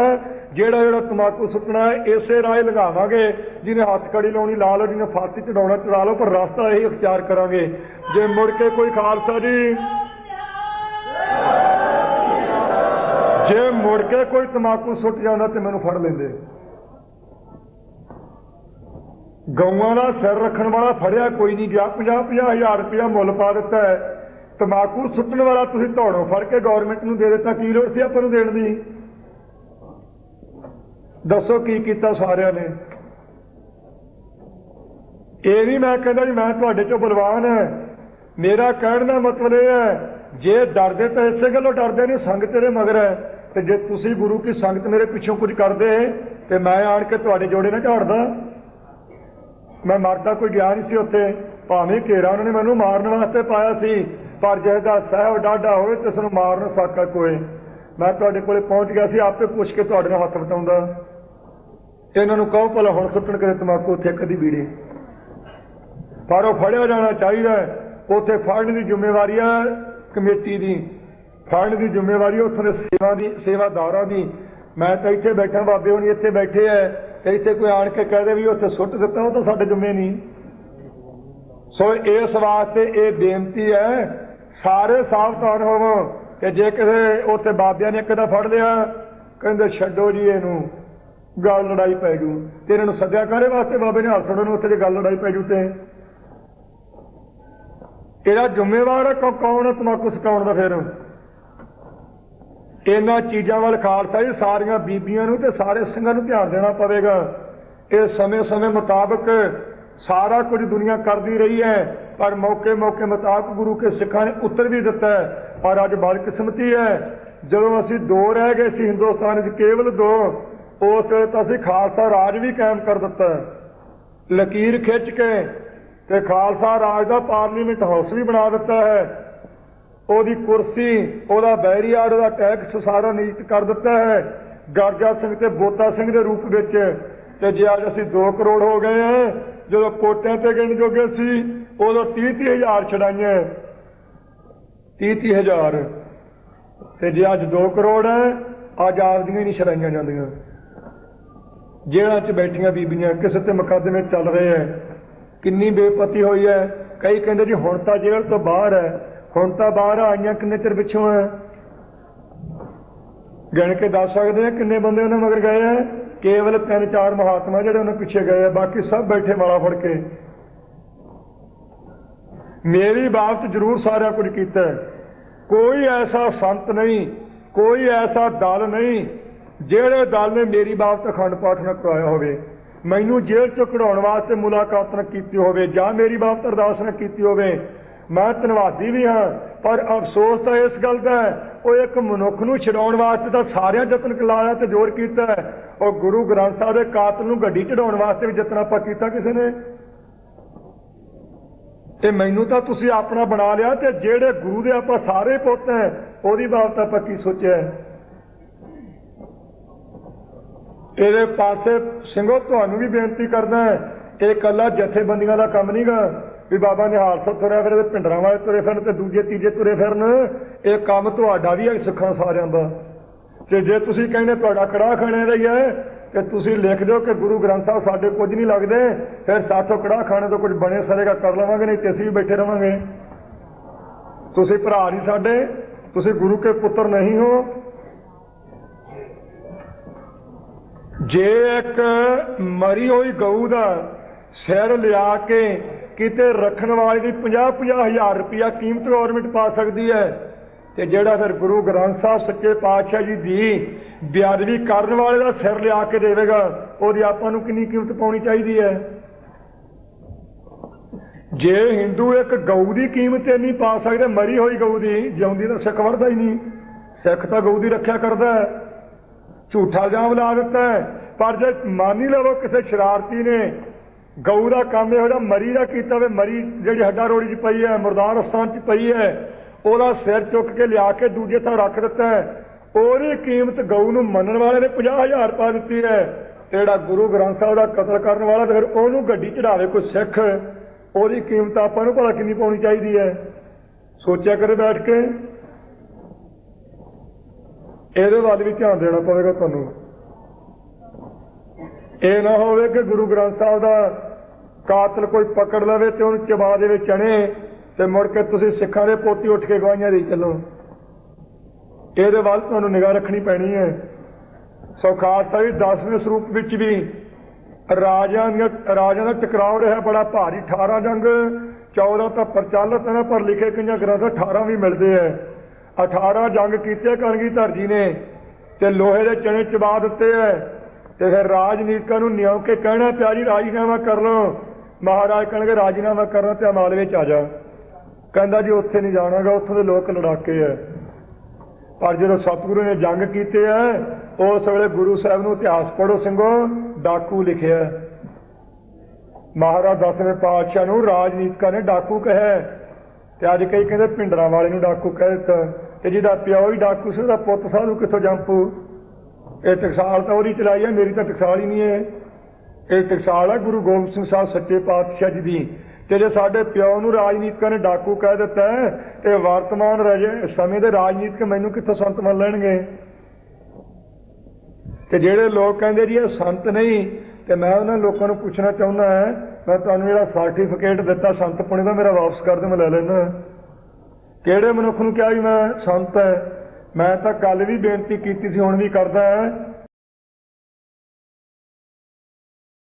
ਜਿਹੜਾ ਤੰਬਾਕੂ ਸੁੱਟਣਾ ਹੈ ਇਸੇ ਰਾਹ ਲਗਾਵਾਂਗੇ, ਜਿਹਨੇ ਹੱਥ ਕੜੀ ਲਾਉਣੀ ਲਾ ਲਓ, ਜਿਹਨੇ ਫਾਂਸੀ ਚੜਾਉਣਾ ਚੜਾ ਲਓ, ਪਰ ਰਸਤਾ ਇਹੀ ਅਖਤਿਆਰ ਕਰਾਂਗੇ। ਜੇ ਮੁੜ ਕੇ ਕੋਈ ਖਾਲਸਾ ਜੀ, ਜੇ ਮੁੜ ਕੇ ਕੋਈ ਤੰਬਾਕੂ ਸੁੱਟ ਜਾਂਦਾ ਤੇ ਮੈਨੂੰ ਫੜ ਲੈਂਦੇ। ਗਊਆਂ ਦਾ ਸਿਰ ਰੱਖਣ ਵਾਲਾ ਫੜਿਆ ਕੋਈ ਨਹੀਂ ਗਿਆ, 50-50 ਹਜ਼ਾਰ ਰੁਪਇਆ ਮੁੱਲ ਪਾ ਦਿੱਤਾ ਹੈ। ਤੰਬਾਕੂ ਸੁੱਟਣ ਵਾਲਾ ਤੁਸੀਂ ਧੌਣੋਂ ਫੜ ਕੇ ਗੌਰਮੈਂਟ ਨੂੰ ਦੇ ਦਿੱਤਾ, ਕੀ ਲੋੜ ਸੀ ਆਪਾਂ ਨੂੰ ਦੇਣ ਦੀ? ਦੱਸੋ ਕੀ ਕੀਤਾ ਸਾਰਿਆਂ ਨੇ? ਇਹ ਨਹੀਂ ਮੈਂ ਕਹਿੰਦਾ ਜੀ ਮੈਂ ਤੁਹਾਡੇ ਚੋਂ ਬਲਵਾਨ ਹੈ, ਮੇਰਾ ਕਹਿਣ ਦਾ ਮਤਲਬ ਇਹ ਹੈ ਜੇ ਡਰਦੇ ਤਾਂ ਇਸੇ ਗੱਲੋਂ ਡਰਦੇ ਨਹੀਂ, ਸੰਗਤ ਤੇਰੇ ਮਗਰ ਹੈ। ਤੇ ਜੇ ਤੁਸੀਂ ਗੁਰੂ ਕੀ ਸੰਗਤ ਮੇਰੇ ਪਿੱਛੋਂ ਕੁਝ ਕਰਦੇ ਤੇ ਮੈਂ ਆਣ ਕੇ ਤੁਹਾਡੇ ਜੋੜੇ ਨਾ ਝਾੜਦਾ। ਮੈਂ ਮਰਦਾ ਕੋਈ ਗਿਆ ਨਹੀਂ ਸੀ ਉੱਥੇ, ਭਾਵੇਂ ਘੇਰਾ ਉਹਨਾਂ ਨੇ ਮੈਨੂੰ ਮਾਰਨ ਵਾਸਤੇ ਪਾਇਆ ਸੀ, ਪਰ ਜਿਹਦਾ ਸਾਹਿਬ ਡਾਢਾ ਹੋਵੇ ਤੇ ਉਸਨੂੰ ਮਾਰਨ ਸਾਕਾ ਕੋਈ। ਮੈਂ ਤੁਹਾਡੇ ਕੋਲੇ ਪਹੁੰਚ ਗਿਆ ਸੀ, ਆਪੇ ਪੁੱਛ ਕੇ ਤੁਹਾਡੇ ਨਾਲ ਹੱਥ ਵਟਾਉਂਦਾ। ਇਹਨਾਂ ਨੂੰ ਕਹੋ ਭਲਾ ਹੁਣ ਸੁੱਟਣ ਕਰੇ ਤੰਬਾਕੂ ਉੱਥੇ ਕਦੀ ਬੀੜੇ, ਪਰ ਉਹ ਫੜਿਆ ਜਾਣਾ ਚਾਹੀਦਾ। ਉੱਥੇ ਫੜਨ ਦੀ ਜ਼ਿੰਮੇਵਾਰੀ ਹੈ ਕਮੇਟੀ ਦੀ, ਫੜਨ ਦੀ ਜ਼ਿੰਮੇਵਾਰੀ ਉੱਥੋਂ ਦੇ ਸੇਵਾਦਾਰਾਂ ਦੀ। ਮੈਂ ਤਾਂ ਇੱਥੇ ਬੈਠਾ, ਬਾਬੇ ਹੋਣੀ ਇੱਥੇ ਬੈਠੇ ਹੈ, ਤੇ ਇੱਥੇ ਕੋਈ ਆਣ ਕੇ ਕਹਦੇ ਵੀ ਉੱਥੇ ਸੁੱਟ ਦਿੱਤਾ, ਉਹ ਤਾਂ ਸਾਡੇ ਜੁੰਮੇ ਨਹੀਂ। ਸੋ ਇਸ ਵਾਸਤੇ ਇਹ ਬੇਨਤੀ ਹੈ ਸਾਰੇ ਸਾਵਧਾਨ ਹੋਵੋ ਕਿ ਜੇ ਕਿਸੇ ਉੱਥੇ ਬਾਬਿਆਂ ਨੇ ਇੱਕ ਦਾ ਫੜ ਲਿਆ, ਕਹਿੰਦੇ ਛੱਡੋ ਜੀ ਇਹਨੂੰ, ਗੱਲ ਲੜਾਈ ਪੈ ਜੂ। ਤੇ ਇਹਨਾਂ ਨੂੰ ਸੱਦਿਆ ਕਾਹਦੇ ਵਾਸਤੇ? ਬਾਬੇ ਨੇ ਹੱਥ ਛੱਡੋ ਨੂੰ, ਉੱਥੇ ਜੇ ਗੱਲ ਲੜਾਈ ਪੈ ਜੂ ਤੇ ਇਹਦਾ ਜ਼ਿੰਮੇਵਾਰ ਕੌਣ ਹੈ ਤੰਬਾਕੂ ਸਕਾਉਣ ਦਾ? ਫਿਰ ਇਹਨਾਂ ਚੀਜ਼ਾਂ ਵੱਲ ਖਾਲਸਾ ਜੀ ਸਾਰੀਆਂ ਬੀਬੀਆਂ ਨੂੰ ਤੇ ਸਾਰੇ ਸਿੰਘਾਂ ਨੂੰ ਧਿਆਨ ਦੇਣਾ ਪਵੇਗਾ। ਇਹ ਸਮੇਂ ਮੁਤਾਬਕ ਸਾਰਾ ਕੁਝ ਦੁਨੀਆ ਕਰਦੀ ਰਹੀ ਹੈ, ਪਰ ਮੌਕੇ ਮੁਤਾਬਕ ਗੁਰੂ ਕੇ ਸਿੱਖਾਂ ਨੇ ਉੱਤਰ ਵੀ ਦਿੱਤਾ ਹੈ। ਪਰ ਅੱਜ ਬਦਕਿਸਮਤੀ ਹੈ, ਜਦੋਂ ਅਸੀਂ 2 ਰਹਿ ਗਏ ਸੀ ਹਿੰਦੁਸਤਾਨ ਵਿੱਚ, ਕੇਵਲ 2, ਉਸ ਵੇਲੇ ਤਾਂ ਅਸੀਂ ਖਾਲਸਾ ਰਾਜ ਵੀ ਕਾਇਮ ਕਰ ਦਿੱਤਾ, ਲਕੀਰ ਖਿੱਚ ਕੇ, ਤੇ ਖਾਲਸਾ ਰਾਜ ਦਾ ਪਾਰਲੀਮੈਂਟ ਹਾਊਸ ਵੀ ਬਣਾ ਦਿੱਤਾ ਹੈ। ਉਹਦੀ ਕੁਰਸੀ, ਉਹਦਾ ਬੈਰੀਆਰਡ, ਉਹਦਾ ਟੈਕਸ ਸਾਰਾ ਨਿਯੁਕਤ ਕਰ ਦਿੱਤਾ ਹੈ ਗਰਜਾ ਸਿੰਘ ਤੇ ਬੋਤਾ ਸਿੰਘ ਦੇ ਰੂਪ ਵਿੱਚ। ਤੇ ਜੇ ਅੱਜ ਅਸੀਂ 2 ਕਰੋੜ ਹੋ ਗਏ ਹਾਂ, ਜਦੋਂ ਕੋਟਿਆਂ ਤੇ ਗਿਣ ਜੋਗੇ ਸੀ ਉਦੋਂ 30-30 ਹਜ਼ਾਰ ਛਡਾਈਆਂ, 30-30 ਹਜ਼ਾਰ। ਤੇ ਜੇ ਅੱਜ 2 ਕਰੋੜ ਹੈ, ਅੱਜ ਆਪਦੀਆਂ ਹੀ ਨਹੀਂ ਛਡਾਈਆਂ ਜਾਂਦੀਆਂ। ਜੇਲ੍ਹਾਂ 'ਚ ਬੈਠੀਆਂ ਬੀਬੀਆਂ, ਕਿਸੇ ਤੇ ਮੁਕੱਦਮੇ ਚੱਲ ਰਹੇ ਹੈ, किन्नी बेपत्ती हुई है। कई कहते जी हुण तां जेल तो बाहर है, हुण तां बाहर आईयां किन्ने चिर पिछों है, गिण के दस सकते हैं किन्ने बंदे उन्हें मगर गए हैं। केवल 3-4 महात्मा जिहड़े उन्हें पिछे गए हैं, बाकी सब बैठे माला फड़ के। मेरी बाबत जरूर सारा कुछ किया, कोई ऐसा संत नहीं, कोई ऐसा दल नहीं ਜਿਹੜੇ दल ने मेरी बाबत अखंड पाठ न करवाया होवे, मैनू जेल चों कढाउण वास्ते मुलाकात न कीती होवे, जां मेरी बाबत अरदास न कीती होवे। मैं धन्नवादी भी हाँ, पर अफसोस तो इस गल का है, वो एक मनुख नूं छुड़ाउण वास्ते तो सारिਆਂ यतन लाया ते जोर कीता है, और गुरु ग्रंथ साहिब दे कातल नूं गड्डी चढ़ाउण वास्ते भी यतन आपां कीता किसी ने। ते मैनू तो तुसीं अपना बना लिया, ते जेड़े गुरु दे आपां सारे पुੱਤ हैं ਉਹਦੀ बाबत आपां की सोचिया है। ਇਹਦੇ पासे ਸਿੰਘੋ ਤੁਹਾਨੂੰ भी बेनती करना है, ਇਹ ਕੱਲਾ ਜਥੇਬੰਦੀਆਂ ਦਾ ਕੰਮ ਨਹੀਂਗਾ भी बाबा निहाल ਤੋਂ ਤੁਰਿਆ ਫਿਰੇ ਤੇ ਭਿੰਡਰਾਂ ਵਾਲੇ ਤੁਰੇ ਫਿਰਨ ਤੇ ਦੂਜੇ ਤੀਜੇ ਤੁਰੇ ਫਿਰਨ। ਇਹ ਕੰਮ ਤੁਹਾਡਾ ਵੀ ਹੈ ਸਿੱਖਾਂ ਸਾਰਿਆਂ ਦਾ। ਤੇ ਜੇ ਤੁਸੀਂ ਕਹਿੰਦੇ ਤੁਹਾਡਾ ਕੜਾਹ ਖਾਣੇ ਦਾ ਹੀ ਹੈ ਤੇ ਤੁਸੀਂ ਲਿਖ ਦਿਓ ਕਿ ਗੁਰੂ ਗ੍ਰੰਥ ਸਾਹਿਬ ਸਾਡੇ ਕੁਝ ਨਹੀਂ ਲੱਗਦੇ, ਫਿਰ ਸਾਥੋਂ ਕੜਾਹ ਖਾਣੇ ਤੋਂ ਕੁਝ ਬਣੇ ਸਰੇਗਾ ਕਰ ਲਵਾਂਗੇ, ਨਹੀਂ ਤੇ ਅਸੀਂ ਵੀ ਬੈਠੇ ਰਵਾਂਗੇ। ਤੁਸੀਂ ਭਰਾ ਨਹੀਂ ਸਾਡੇ, ਤੁਸੀਂ ਗੁਰੂ ਕੇ ਪੁੱਤਰ ਨਹੀਂ ਹੋ। ਜੇ ਇੱਕ ਮਰੀ ਹੋਈ ਗਊ ਦਾ ਸਿਰ ਲਿਆ ਕੇ किते रखण वाले की 50-50 हज़ार रुपया कीमत गौरमेंट पा सकती है, तो जोड़ा फिर गुरु ग्रंथ साहब सच्चे पातशाह जी की बेअदबी करने वाले का सिर लिया के देगा, वो आपां नूं कितनी कीमत पानी चाहिए है। जे हिंदू एक गऊ की कीमत नहीं पा सकते, मरी हुई गऊ की, जिउंदी तो सिख वरदा ही नहीं, सिख तो गऊ की रक्षा करता है, झूठा इल्जाम ला दिता है। पर जे मान ही लवो किसी शरारती ने गऊ का काम यह मरी का किया वे, मरी जी हड्डा रोड़ी च पई है, मुरदार अस्थान च पई है, वह सिर चुक के लिया के दूजे थां रख दिता है, ਉਹਦੀ कीमत गऊ नूं मनण वाले ने 50,000 पा दी है। ਜਿਹੜਾ गुरु ग्रंथ साहब का कतल करने वाला फिर ਉਹਨੂੰ ਗੱਡੀ ਚੜਾਵੇ कोई सिख, ਉਹਦੀ कीमत आपां नूं भला कितनी पाउणी चाहिदी है। सोचा करे बैठ के, ਇਹਦੇ ਵੱਲ भी ध्यान देना पवेगा ਤੁਹਾਨੂੰ। ਇਹ ਨਾ ਹੋਵੇ कि गुरु ग्रंथ साहब का कातल कोई पकड़ लवे तो उन्हें चबा दे चने, तो मुड़ के तुसीं सिखां दे पोती उठ के गवाहियां देई चलो। ਇਹਦੇ ਵੱਲ ਤੁਹਾਨੂੰ निगाह रखनी पैनी है। सो खालसा जी 10वें ਸਰੂਪ ਵਿੱਚ भी ਰਾਜਿਆਂ ਦਾ ਟਕਰਾਅ ਰਿਹਾ बड़ा भारी। 18 जंग 14 तो प्रचलित है ना, पर लिखे कई ग्रंथ 18 भी मिलते हैं। 18 जंग कीते कलगीधर जी ने, ते लोहे के चने चबा दिते है। तो फिर राजनीतिकां नूं नियो के कहना पिया जी राजीनामा कर लो। महाराज कहणगे राजीनामा करना तो मालवे च आ जा, कहंदा जी उत्थे नहीं जाणागा, उत्थों दे लोक लड़ाके है। पर जो सतगुरु ने जंग कीते है, उस वेले गुरु साहब नूं इतिहास पढ़ो सिंघो, डाकू लिखिया। महाराज 10वें पातशाह नूं राजनीतिकां ने डाकू कहा, ते अज कई कहंदे भिंडरां वाले नूं डाकू कह दित्ता, ते जिहदा प्यो ही डाकू सी, उहदा पुੱਤ सानूं कित्थों जंपू। ये टकसाल तो वही चलाई है, मेरी तो टकसाल ही नहीं है। ये टकसाल है गुरु गोबिंद सिंह साहब सच्चे पातशाह जी की। तो जो साडे प्यो नूं राजनीतिकां ने डाकू कह दिता है, तो वर्तमान समय के राजनीतिक मैनूं कित्थों संत मन लैणगे। तो जिहड़े लोग कहंदे जी ये संत नहीं, तो मैं उन्हां लोकां नूं पुछना चाहुंदा है, मैं तुहानूं जिहड़ा सर्टिफिकेट दिता संत पुणे दा, मेरा वापस कर दो, मैं लै लैना। किहड़े मनुख नूं कहा भी मैं संत है? मैं तो कल भी बेनती की थी, हुण भी करदा है